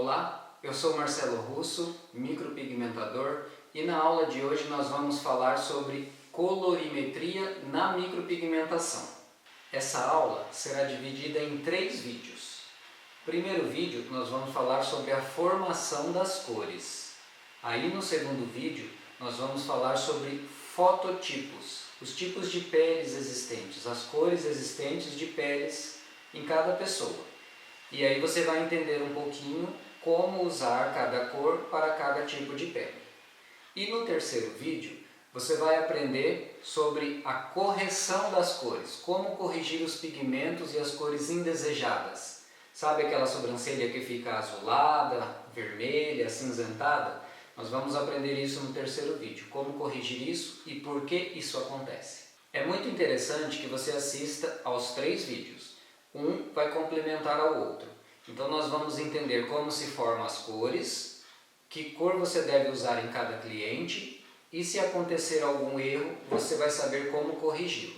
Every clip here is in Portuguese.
Olá, eu sou Marcelo Russo, micropigmentador, e na aula de hoje nós vamos falar sobre colorimetria na micropigmentação. Essa aula será dividida em 3 vídeos. No primeiro vídeo nós vamos falar sobre a formação das cores. Aí no segundo vídeo nós vamos falar sobre fototipos, os tipos de peles existentes, as cores existentes de peles em cada pessoa. E aí você vai entender um pouquinho como usar cada cor para cada tipo de pele. E no terceiro vídeo você vai aprender sobre a correção das cores, como corrigir os pigmentos e as cores indesejadas. Sabe aquela sobrancelha que fica azulada, vermelha, acinzentada? Nós vamos aprender isso no terceiro vídeo, como corrigir isso e por que isso acontece. É muito interessante que você assista aos 3 vídeos. Um vai complementar ao outro. Então nós vamos entender como se formam as cores, que cor você deve usar em cada cliente e se acontecer algum erro, você vai saber como corrigi-lo.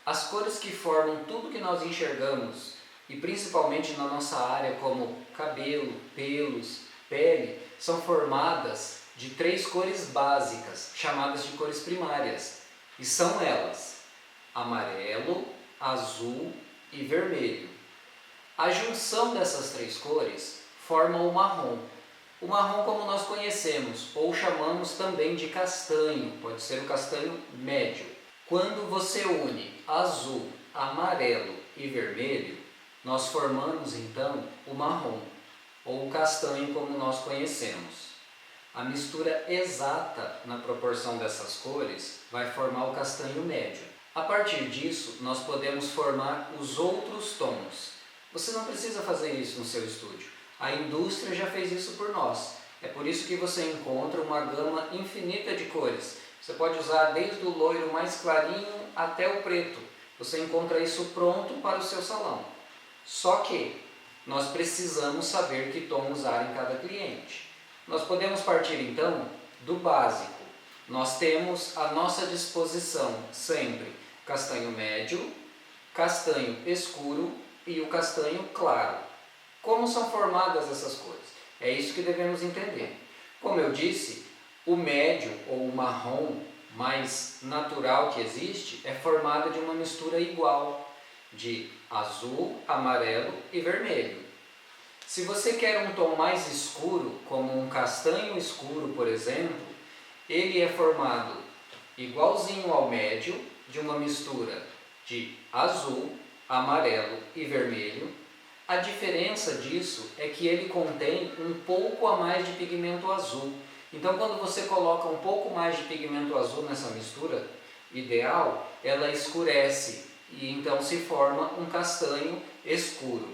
As cores que formam tudo que nós enxergamos, e principalmente na nossa área como cabelo, pelos, pele, são formadas de 3 cores básicas, chamadas de cores primárias. E são elas: amarelo, azul e vermelho. A junção dessas 3 cores forma o marrom. O marrom como nós conhecemos, ou chamamos também de castanho, pode ser o castanho médio. Quando você une azul, amarelo e vermelho, nós formamos então o marrom, ou o castanho como nós conhecemos. A mistura exata na proporção dessas cores vai formar o castanho médio. A partir disso, nós podemos formar os outros tons. Você não precisa fazer isso no seu estúdio. A indústria já fez isso por nós. É por isso que você encontra uma gama infinita de cores. Você pode usar desde o loiro mais clarinho até o preto. Você encontra isso pronto para o seu salão. Só que nós precisamos saber que tom usar em cada cliente. Nós podemos partir então do básico. Nós temos à nossa disposição sempre castanho médio, castanho escuro e o castanho claro. Como são formadas essas cores? É isso que devemos entender. Como eu disse, o médio ou o marrom mais natural que existe é formado de uma mistura igual de azul, amarelo e vermelho. Se você quer um tom mais escuro, como um castanho escuro, por exemplo, ele é formado igualzinho ao médio, de uma mistura de azul, amarelo e vermelho. A diferença disso é que ele contém um pouco a mais de pigmento azul. Então quando você coloca um pouco mais de pigmento azul nessa mistura ideal, ela escurece e então se forma um castanho escuro.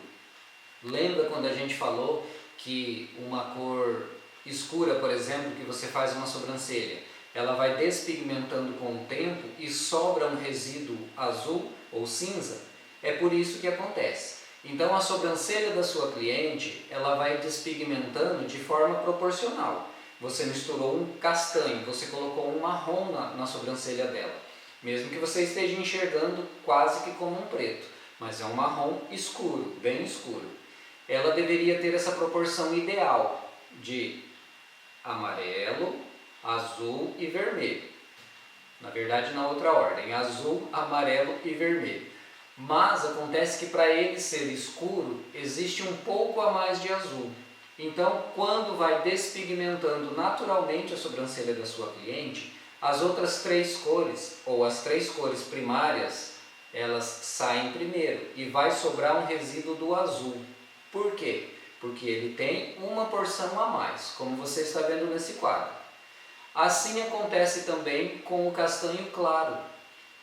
Lembra quando a gente falou que uma cor escura, por exemplo, que você faz uma sobrancelha, ela vai despigmentando com o tempo e sobra um resíduo azul ou cinza? É por isso que acontece. Então a sobrancelha da sua cliente, ela vai despigmentando de forma proporcional. Você misturou um castanho, você colocou um marrom na sobrancelha dela. Mesmo que você esteja enxergando quase que como um preto, mas é um marrom escuro, bem escuro. Ela deveria ter essa proporção ideal de amarelo, azul e vermelho. Na verdade, na outra ordem, azul, amarelo e vermelho. Mas acontece que para ele ser escuro, existe um pouco a mais de azul. Então, quando vai despigmentando naturalmente a sobrancelha da sua cliente, as outras 3 cores, ou as 3 cores primárias, elas saem primeiro e vai sobrar um resíduo do azul. Por quê? Porque ele tem uma porção a mais, como você está vendo nesse quadro. Assim acontece também com o castanho claro.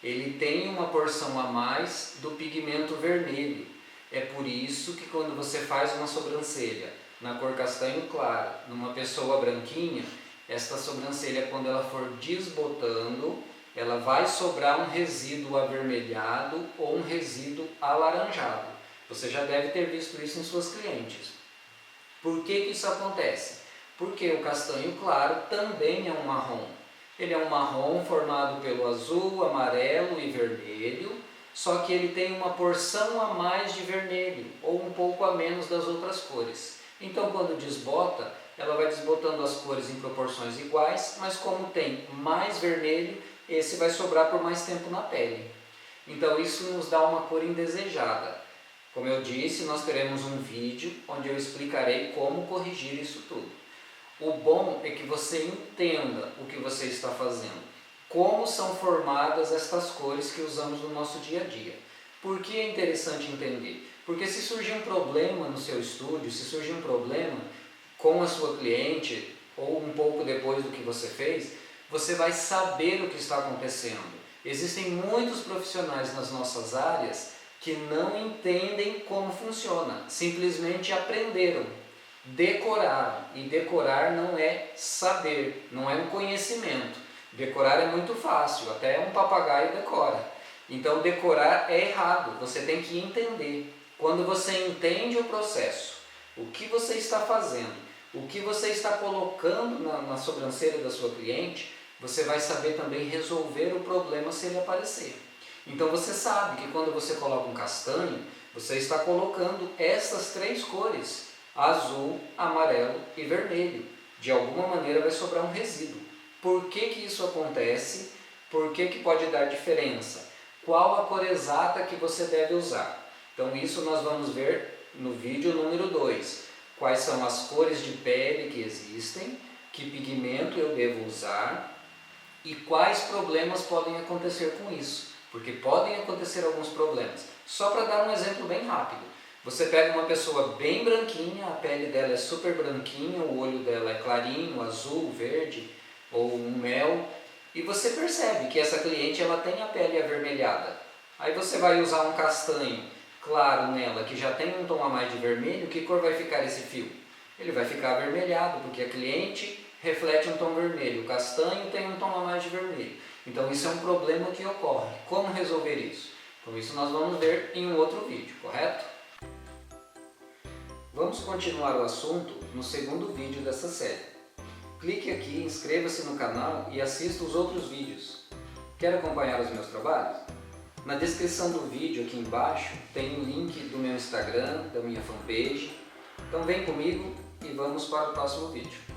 Ele tem uma porção a mais do pigmento vermelho. É por isso que quando você faz uma sobrancelha na cor castanho claro, numa pessoa branquinha, esta sobrancelha, quando ela for desbotando, ela vai sobrar um resíduo avermelhado ou um resíduo alaranjado. Você já deve ter visto isso em suas clientes. Por que isso acontece? Porque o castanho claro também é um marrom. Ele é um marrom formado pelo azul, amarelo e vermelho, só que ele tem uma porção a mais de vermelho, ou um pouco a menos das outras cores. Então quando desbota, ela vai desbotando as cores em proporções iguais, mas como tem mais vermelho, esse vai sobrar por mais tempo na pele. Então isso nos dá uma cor indesejada. Como eu disse, nós teremos um vídeo onde eu explicarei como corrigir isso tudo. O bom é que você entenda o que você está fazendo, como são formadas estas cores que usamos no nosso dia a dia. Por que é interessante entender? Porque se surgir um problema no seu estúdio, se surgir um problema com a sua cliente, ou um pouco depois do que você fez, você vai saber o que está acontecendo. Existem muitos profissionais nas nossas áreas que não entendem como funciona, simplesmente aprenderam, decoraram. E decorar não é saber, não é um conhecimento. Decorar é muito fácil, até um papagaio decora. Então decorar é errado, você tem que entender. Quando você entende o processo, o que você está fazendo, o que você está colocando na sobrancelha da sua cliente, você vai saber também resolver o problema se ele aparecer. Então você sabe que quando você coloca um castanho, você está colocando essas três cores, azul, amarelo e vermelho. De alguma maneira vai sobrar um resíduo. Por que que isso acontece? Por que que pode dar diferença? Qual a cor exata que você deve usar? Então isso nós vamos ver no vídeo número 2. Quais são as cores de pele que existem, que pigmento eu devo usar e quais problemas podem acontecer com isso. Porque podem acontecer alguns problemas. Só para dar um exemplo bem rápido. Você pega uma pessoa bem branquinha, a pele dela é super branquinha, o olho dela é clarinho, azul, verde ou um mel, e você percebe que essa cliente ela tem a pele avermelhada. Aí você vai usar um castanho claro nela, que já tem um tom a mais de vermelho, que cor vai ficar esse fio? Ele vai ficar avermelhado, porque a cliente reflete um tom vermelho, o castanho tem um tom a mais de vermelho. Então isso é um problema que ocorre. Como resolver isso? Então isso nós vamos ver em um outro vídeo, correto? Vamos continuar o assunto no segundo vídeo dessa série. Clique aqui, inscreva-se no canal e assista os outros vídeos. Quer acompanhar os meus trabalhos? Na descrição do vídeo aqui embaixo tem o link do meu Instagram, da minha fanpage. Então vem comigo e vamos para o próximo vídeo.